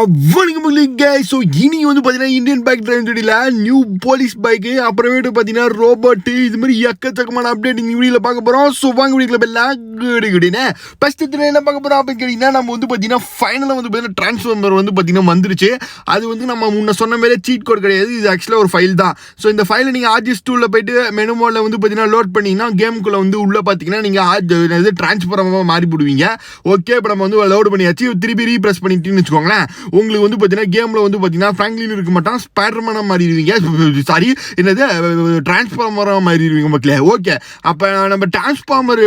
வணக்கம் guys. So இனி வந்து பார்த்தீங்கன்னா இந்தியன் பைக் டிரைவிங் ஜோடியில் நியூ போலீஸ் பைக்கு அப்புறமேட்டு பார்த்தீங்கன்னா ரோபோட்டு இது மாதிரி எக்கச்சக்கமான அப்டேட் இந்த வீடியோவில் பார்க்க போகிறோம். ஸோ வாங்க வீடியோவில் எல்லாம் குடினே ஃபஸ்ட்டு என்ன பார்க்க போகிறோம் அப்படின்னு கேட்டிங்கன்னா நம்ம வந்து பார்த்தீங்கன்னா ஃபைனலாக வந்து பார்த்தீங்கன்னா ட்ரான்ஸ்ஃபார்மர் வந்து பார்த்தீங்கன்னா வந்துருச்சு. அது வந்து நம்ம முன்ன சொன்ன மாதிரி சீட் கோட் கிடையாது, இது ஆக்சுவலாக ஒரு ஃபைல் தான். ஸோ இந்த ஃபைலை நீங்கள் RGS2 போயிட்டு மெனு மோடில் வந்து பார்த்தீங்கன்னா லோட் பண்ணிங்கன்னா கேமுக்குள்ளே வந்து உள்ளே பார்த்தீங்கன்னா நீங்கள் ட்ரான்ஸ்ஃபார்மராக மாறி போடுவீங்க. ஓகே, இப்போ நம்ம வந்து லோட் பண்ணியாச்சு. திருப்பி ரீப்ரெஸ் பண்ணிட்டுன்னு வச்சுக்கோங்களேன், உங்களுக்கு வந்து பார்த்தீங்கன்னா கேமில் வந்து பார்த்தீங்கன்னா ஃப்ராங்க்லின் இருக்க மாட்டான், ஸ்பைடர்மேனாக மாறிடுவீங்க. சாரி, என்னது டிரான்ஸ்ஃபார்மராக மாறிடுவீங்க மக்களே. ஓகே, அப்போ நம்ம டிரான்ஸ்ஃபார்மர்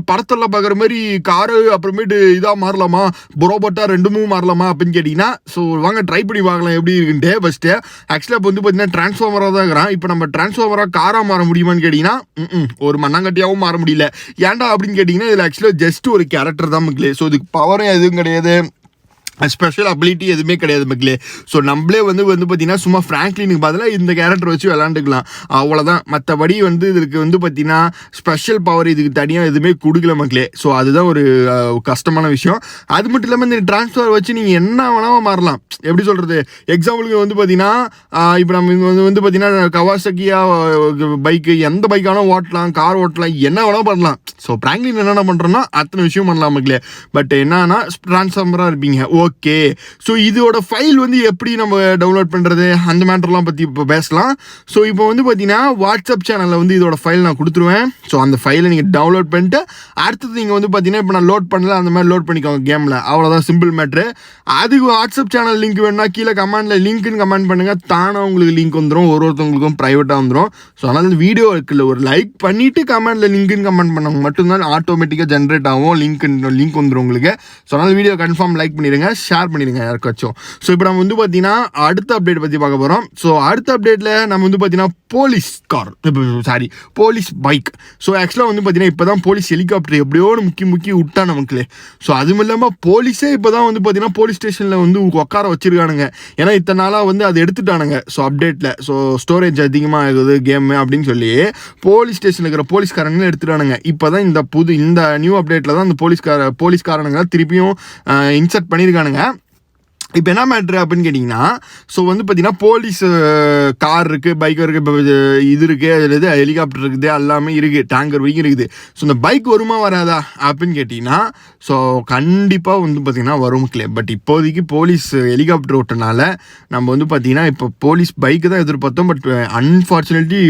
படத்தில் பார்க்குற மாதிரி காரு அப்புறமேட்டு இதாக மாறலாமா, ரோபோட்டாக ரெண்டுமே மாறலாமா அப்படின்னு கேட்டிங்கன்னா, ஸோ வாங்க ட்ரை பண்ணி பார்க்கலாம் எப்படி இருக்குன்ட்டு. ஃபஸ்ட்டு ஆக்சுவலாக இப்போ வந்து பார்த்தீங்கன்னா டிரான்ஸ்ஃபார்மராக தான் இருக்கிறான். இப்போ நம்ம டிரான்ஸ்ஃபார்மராக காராக மாற முடியுமான்னு கேட்டிங்கன்னா ஒரு மண்ணாங்கட்டியாகவும் மாற முடியல. ஏன்டா அப்படின்னு கேட்டிங்கன்னா இதில் ஆக்சுவலாக ஜஸ்ட் ஒரு கேரக்டர் தான் மக்களே. ஸோ இதுக்கு பவரும் எதுவும் கிடையாது, ஸ்பெஷல் அபிலிட்டி எதுவுமே கிடையாது மக்களே. ஸோ நம்மளே வந்து பார்த்தீங்கன்னா சும்மா ஃப்ராங்க்லினுக்கு பதிலாக இந்த கேரக்டர் வச்சு விளாண்டுக்கலாம், அவ்வளோதான். மற்றபடி வந்து இதுக்கு வந்து பார்த்தீங்கன்னா ஸ்பெஷல் பவர் இதுக்கு தனியாக எதுவுமே கொடுக்கல மக்களே. ஸோ அதுதான் ஒரு கஷ்டமான விஷயம். அது மட்டும் இல்லாமல் இந்த டிரான்ஸ்ஃபர் வச்சு நீங்கள் என்ன வேணாமல் மாறலாம். எப்படி சொல்கிறது, எக்ஸாம்பிளுக்கு வந்து பார்த்தீங்கன்னா இப்போ நம்ம வந்து பார்த்தீங்கன்னா கவாசக்கியா பைக்கு எந்த பைக்கானோ ஓட்டலாம், கார் ஓட்டலாம், என்ன வேணால் பண்ணலாம். ஸோ ஃப்ராங்க்லின் என்னென்ன பண்ணுறோன்னா அத்தனை விஷயம் பண்ணலாம் மக்களே. பட் என்னன்னா டிரான்ஸ்ஃபார்மராக இருப்பீங்க. ஓகே, ஸோ இதோட ஃபைல் வந்து எப்படி நம்ம டவுன்லோட் பண்ணுறது அந்த மேட்டர்லாம் பற்றி இப்போ பேசலாம். ஸோ இப்போ வந்து பார்த்தீங்கன்னா வாட்ஸ்அப் சேனலில் வந்து இதோட ஃபைல் நான் கொடுத்துருவேன். ஸோ அந்த ஃபைலை நீங்கள் டவுன்லோட் பண்ணிட்டு அடுத்தது நீங்கள் வந்து பார்த்தீங்கன்னா இப்போ நான் லோட் பண்ணல அந்த மாதிரி லோட் பண்ணிக்கோங்க கேமில், அவ்வளோதான், சிம்பிள் மேட்ரு. அதுக்கு வாட்ஸ்அப் சேனல் லிங்க் வேணுன்னா கீழே கமெண்டில் லிங்க்னு கமெண்ட் பண்ணுங்கள், தானாக உங்களுக்கு லிங்க் வந்துடும், ஒருத்தவங்களுக்கும் ப்ரைவேட்டாக வந்துடும். ஸோ அதனால் இந்த வீடியோ இருக்குல்ல ஒரு லைக் பண்ணிவிட்டு கமெண்டில் லிங்க்னு கமெண்ட் பண்ணவங்க மட்டும்தான் ஆட்டோமேட்டிக்காக ஜென்ரேட் ஆகும், லிங்க் வந்துடும் உங்களுக்கு. ஸோ அதனால் வீடியோ கன்ஃபார்ம் லைக் பண்ணிடுங்க, ஷேர் பண்ணிடுங்க யாருக்காச்சும். ஸோ இப்போ நம்ம வந்து பார்த்தீங்கன்னா அடுத்த அப்டேட் பற்றி பார்க்க போகிறோம். ஸோ அடுத்த அப்டேட்டில் நம்ம வந்து பார்த்தீங்கன்னா போலீஸ் பைக். ஸோ ஆக்சுவலாக வந்து பார்த்தீங்கன்னா இப்போ தான் போலீஸ் ஹெலிகாப்டர் எப்படியோ முக்கி விட்டா நமக்குலே. ஸோ அதுவும் இல்லாமல் போலீஸே இப்போ தான் வந்து பார்த்தீங்கன்னா போலீஸ் ஸ்டேஷனில் வந்து உட்கார வச்சிருக்கானுங்க. ஏன்னா இத்தனை நாளாக வந்து அதை எடுத்துட்டானுங்க. ஸோ அப்டேட்டில் ஸோ ஸ்டோரேஜ் அதிகமாக ஆகுது கேமு அப்படின்னு சொல்லி போலீஸ் ஸ்டேஷனில் இருக்கிற போலீஸ்காரங்களும் எடுத்துட்டானுங்க. இப்போ தான் இந்த நியூ அப்டேட்டில் தான் அந்த போலீஸ்காரனுங்க திருப்பியும் இன்சர்ட் பண்ணியிருக்கானுங்க. இப்போ என்ன மேட்ரு அப்படின்னு கேட்டிங்கன்னா, ஸோ வந்து பார்த்தீங்கன்னா போலீஸ் கார் இருக்குது, பைக் இருக்குது, இப்போ இது இருக்குது, அதில் ஹெலிகாப்டர் இருக்குது, எல்லாமே இருக்குது, டேங்கர் வரைக்கும் இருக்குது. ஸோ இந்த பைக் வருமா வராதா அப்படின்னு கேட்டிங்கன்னா, ஸோ கண்டிப்பாக வந்து பார்த்திங்கன்னா வரும் கிளே. பட் இப்போதைக்கு போலீஸ் ஹெலிகாப்டர் ஓட்டனால நம்ம வந்து பார்த்திங்கன்னா இப்போ போலீஸ் பைக்கு தான் எதிர்பார்த்தோம். பட் அன்ஃபார்ச்சுனேட்லி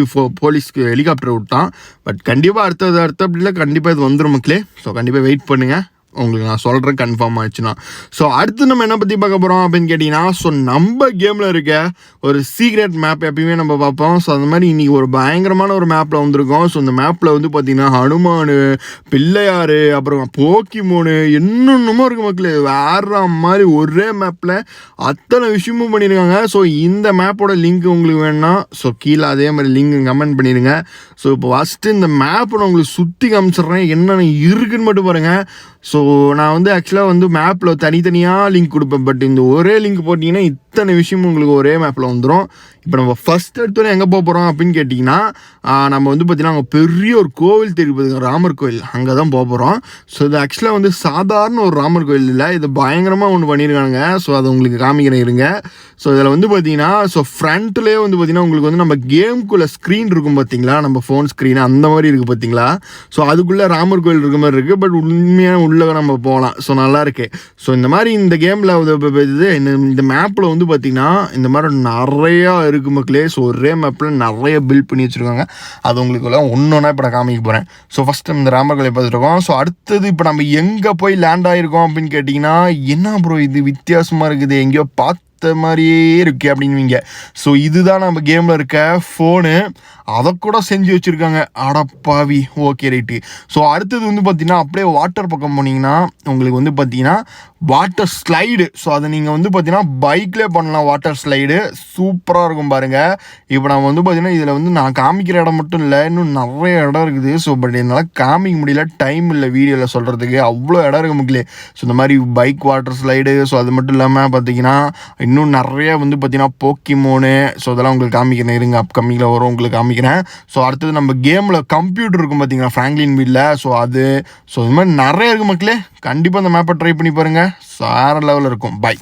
போலீஸ்க்கு ஹெலிகாப்டர் விட்டான். பட் கண்டிப்பாக அடுத்த அப்படில கண்டிப்பாக இது வந்துடும் மக்களே. ஸோ கண்டிப்பாக வெயிட் பண்ணுங்கள், உங்களுக்கு நான் சொல்கிறேன் கன்ஃபார்ம் ஆயிடுச்சுன்னா. ஸோ அடுத்து நம்ம என்ன பற்றி பார்க்க போகிறோம் அப்படின்னு கேட்டிங்கன்னா, ஸோ நம்ம கேமில் இருக்க ஒரு சீக்ரெட் மேப் எப்பயுமே நம்ம பார்ப்போம். ஸோ அந்த மாதிரி இன்றைக்கி ஒரு பயங்கரமான ஒரு மேப்பில் வந்திருக்கோம். ஸோ இந்த மேப்பில் வந்து பார்த்திங்கன்னா ஹனுமான், பிள்ளையார், அப்புறம் போக்கிமோனு என்னென்னமோ இருக்குது மக்களே. வேற மாதிரி ஒரே மேப்பில் அத்தனை விஷயமும் பண்ணியிருக்காங்க. ஸோ இந்த மேப்போட லிங்க் உங்களுக்கு வேணும்னா ஸோ கீழே அதே மாதிரி லிங்க் கமெண்ட் பண்ணிடுங்க. ஸோ இப்போ ஃபஸ்ட்டு இந்த மேப்பை நான் உங்களுக்கு சுற்றி காமிச்சிட்றேன், என்னென்ன இருக்குன்னு மட்டும் பாருங்கள். ஸோ நான் வந்து ஆக்சுவலாக வந்து மேப்பில் தனித்தனியாக லிங்க் கொடுப்பேன். பட் இந்த ஒரே லிங்க் போட்டிங்கன்னா இத்தனை விஷயமும் உங்களுக்கு ஒரே மேப்பில் வந்துடும். இப்போ நம்ம ஃபஸ்ட் எடுத்தோன்னே எங்கே போக போகிறோம் அப்படின்னு கேட்டிங்கன்னா, நம்ம வந்து பார்த்திங்கன்னா அங்கே பெரிய ஒரு கோவில் தெரியுது, ராமர் கோவில், அங்கே தான் போக போகிறோம். ஸோ இது ஆக்சுவலாக வந்து சாதாரண ஒரு ராமர் கோவில் இல்லை, இது பயங்கரமாக ஒன்று பண்ணியிருக்காங்க. ஸோ அதை உங்களுக்கு காமிக்கிறேன் இருங்க. ஸோ இதில் வந்து பார்த்திங்கன்னா ஸோ ஃப்ரண்ட்லேயே வந்து பார்த்திங்கன்னா உங்களுக்கு வந்து நம்ம கேமுக்குள்ளே ஸ்க்ரீன் இருக்கும் பார்த்தீங்களா, நம்ம ஃபோன் ஸ்க்ரீன் அந்த மாதிரி இருக்குது பார்த்தீங்களா. ஸோ அதுக்குள்ளே ராமர் கோவில் இருக்க மாதிரி இருக்குது. பட் உண்மையான உள்ளே நம்ம போகலாம். ஸோ நல்லாயிருக்கு. ஸோ இந்த மாதிரி இந்த கேமில் இந்த மேப்பில் வந்து பார்த்திங்கன்னா இந்த மாதிரி நிறையா இருக்குது மக்களே. ஸோ ஒரே மேப்பில் நிறைய பில்ட் பண்ணி வச்சுருக்காங்க. அது உங்களுக்கு எல்லாம் ஒன்றா இப்போ நான் காமிக்க போகிறேன். ஸோ ஃபஸ்ட்டு இந்த ராமர் கோயிலை பார்த்துருக்கோம். ஸோ அடுத்தது இப்போ நம்ம எங்கே போய் லேண்ட் ஆகிருக்கோம் அப்படின்னு கேட்டிங்கன்னா, என்ன ப்ரோ இது வித்தியாசமாக இருக்குது, எங்கேயோ பார்த்த மாதிரியே இருக்கு அப்படின்வீங்க. ஸோ இதுதான் நம்ம கேமில் இருக்க ஃபோனு, அதை கூட செஞ்சு வச்சுருக்காங்க. அடப்பாவி, ஓகே ரைட்டு. ஸோ அடுத்தது வந்து பார்த்திங்கன்னா அப்படியே வாட்டர் பக்கம் போனீங்கன்னா உங்களுக்கு வந்து பார்த்திங்கன்னா வாட்டர் ஸ்லைடு. ஸோ அதை நீங்கள் வந்து பார்த்திங்கன்னா பைக்லேயே பண்ணலாம். வாட்டர் ஸ்லைடு சூப்பராக இருக்கும் பாருங்கள். இப்போ நம்ம வந்து பார்த்திங்கன்னா இதில் வந்து நான் காமிக்கிற இடம் மட்டும் இல்லை, இன்னும் நிறைய இடம் இருக்குது. ஸோ பட் என்னால் காமிக்க முடியல, டைம் இல்லை வீடியோவில் சொல்கிறதுக்கு, அவ்வளோ இடம் இருக்குது மக்களே. ஸோ இந்த மாதிரி பைக் வாட்டர் ஸ்லைடு. ஸோ அது மட்டும் இல்லாமல் பார்த்திங்கன்னா இன்னும் நிறைய வந்து பார்த்திங்கன்னா போக்கிமோனு. ஸோ அதெல்லாம் உங்களுக்கு காமிக்கிறேன் இருங்க, அப்கமிங்கில் வரும் உங்களுக்கு காமிக்கிறேன். ஸோ அடுத்தது நம்ம கேமில் கம்ப்யூட்டர் இருக்கும் பார்த்தீங்கன்னா ஃப்ராங்க்லின் வீலில். ஸோ இது மாதிரி நிறைய இருக்குது மக்களே. கண்டிப்பாக அந்த மேப்பை ட்ரை பண்ணி பாருங்கள், வேறு லெவலில் இருக்கும். பை.